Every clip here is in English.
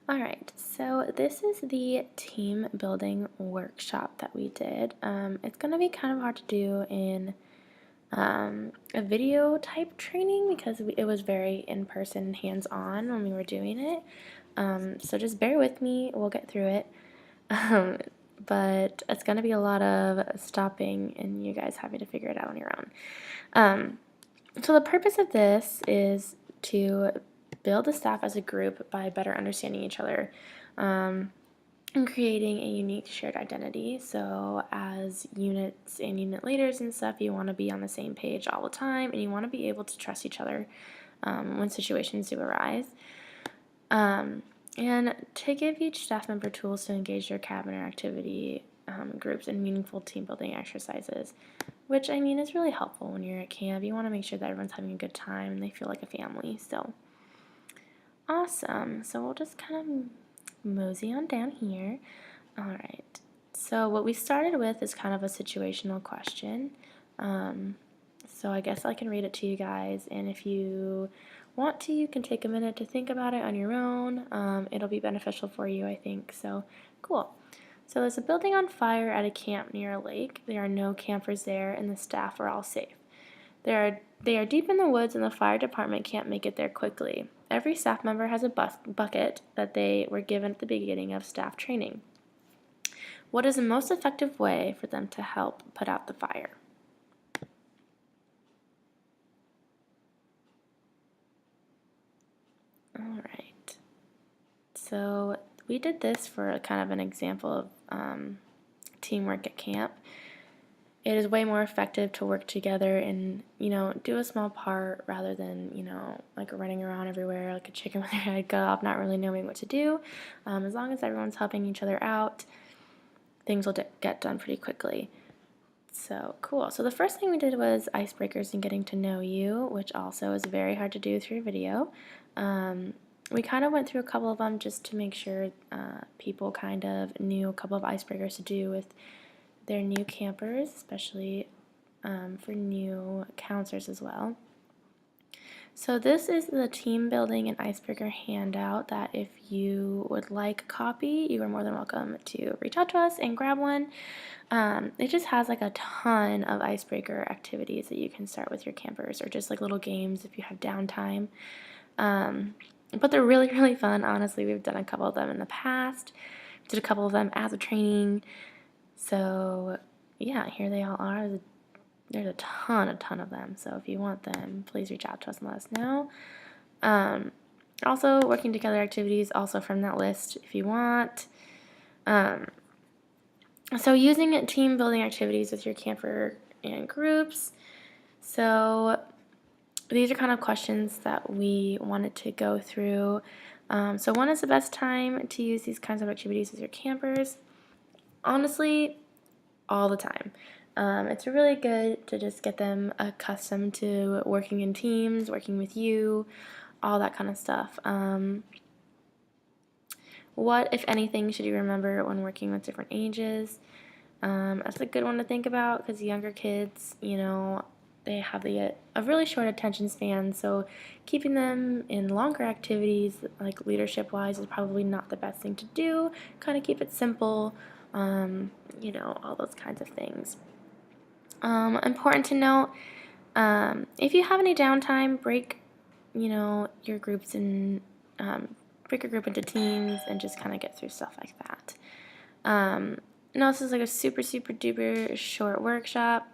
Alright, so this is the team building workshop that we did. It's going to be kind of hard to do in a video type training because it was very in-person, hands-on when we were doing it. So just bear with me, we'll get through it. Um, but it's going to be a lot of stopping and you guys having to figure it out on your own. So the purpose of this is to build the staff as a group by better understanding each other and creating a unique shared identity. So as units and unit leaders and stuff, you want to be on the same page all the time, and you want to be able to trust each other when situations do arise. And to give each staff member tools to engage their cabinet activity groups in meaningful team building exercises, which I mean is really helpful when you're at camp. You want to make sure that everyone's having a good time and they feel like a family. So awesome. So we'll just kind of mosey on down here. All right. So what we started with is kind of a situational question. So I guess I can read it to you guys, and if you want to, you can take a minute to think about it on your own. It'll be beneficial for you, I think. So cool. So there's a building on fire at a camp near a lake. There are no campers there, and the staff are all safe. They are deep in the woods, and the fire department can't make it there quickly. Every staff member has a bucket that they were given at the beginning of staff training. What is the most effective way for them to help put out the fire? All right. So we did this for kind of an example of teamwork at camp. It is way more effective to work together and, do a small part rather than, like running around everywhere like a chicken with their head cut off, not really knowing what to do. As long as everyone's helping each other out, things will get done pretty quickly. So cool. So the first thing we did was icebreakers and getting to know you, which also is very hard to do through video. We kind of went through a couple of them just to make sure people kind of knew a couple of icebreakers to do with their new campers, especially for new counselors as well. So this is the team building and icebreaker handout that if you would like a copy, you are more than welcome to reach out to us and grab one. It just has like a ton of icebreaker activities that you can start with your campers, or just like little games if you have downtime. But they're really, really fun. Honestly, we've done a couple of them in the past. We did a couple of them as a training. So yeah, here they all are. There's a ton of them. So if you want them, please reach out to us and let us know. Also, working together activities also from that list if you want. So using team building activities with your camper and groups. So these are kind of questions that we wanted to go through. So when is the best time to use these kinds of activities with your campers? Honestly, all the time. It's really good to just get them accustomed to working in teams, working with you, all that kind of stuff. What, if anything, should you remember when working with different ages? That's a good one to think about because younger kids, they have a really short attention span, so keeping them in longer activities, like leadership-wise, is probably not the best thing to do. Kind of keep it simple, all those kinds of things. Important to note, if you have any downtime, break, your groups in, break your group into teams and just kind of get through stuff like that. No, this is like a super, super duper short workshop.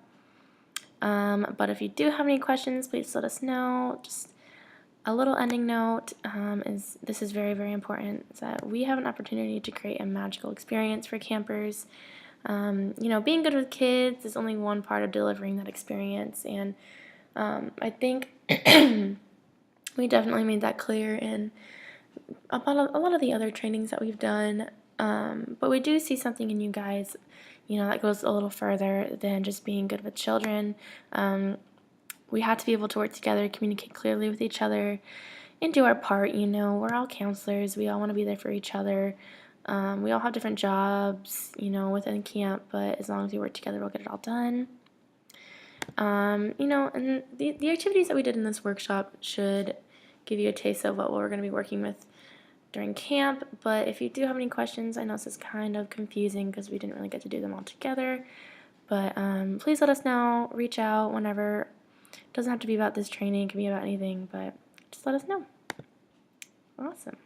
But if you do have any questions, please let us know. Just a little ending note is this is very, very important, is that we have an opportunity to create a magical experience for campers. Being good with kids is only one part of delivering that experience, and I think we definitely made that clear in a lot of the other trainings that we've done. But we do see something in you guys, that goes a little further than just being good with children. We have to be able to work together, communicate clearly with each other, and do our part. We're all counselors. We all want to be there for each other. We all have different jobs, within camp, but as long as we work together, we'll get it all done. And the activities that we did in this workshop should give you a taste of what we're going to be working with during camp. But if you do have any questions, I know this is kind of confusing because we didn't really get to do them all together. But please let us know. Reach out whenever. It doesn't have to be about this training. It can be about anything, but just let us know. Awesome.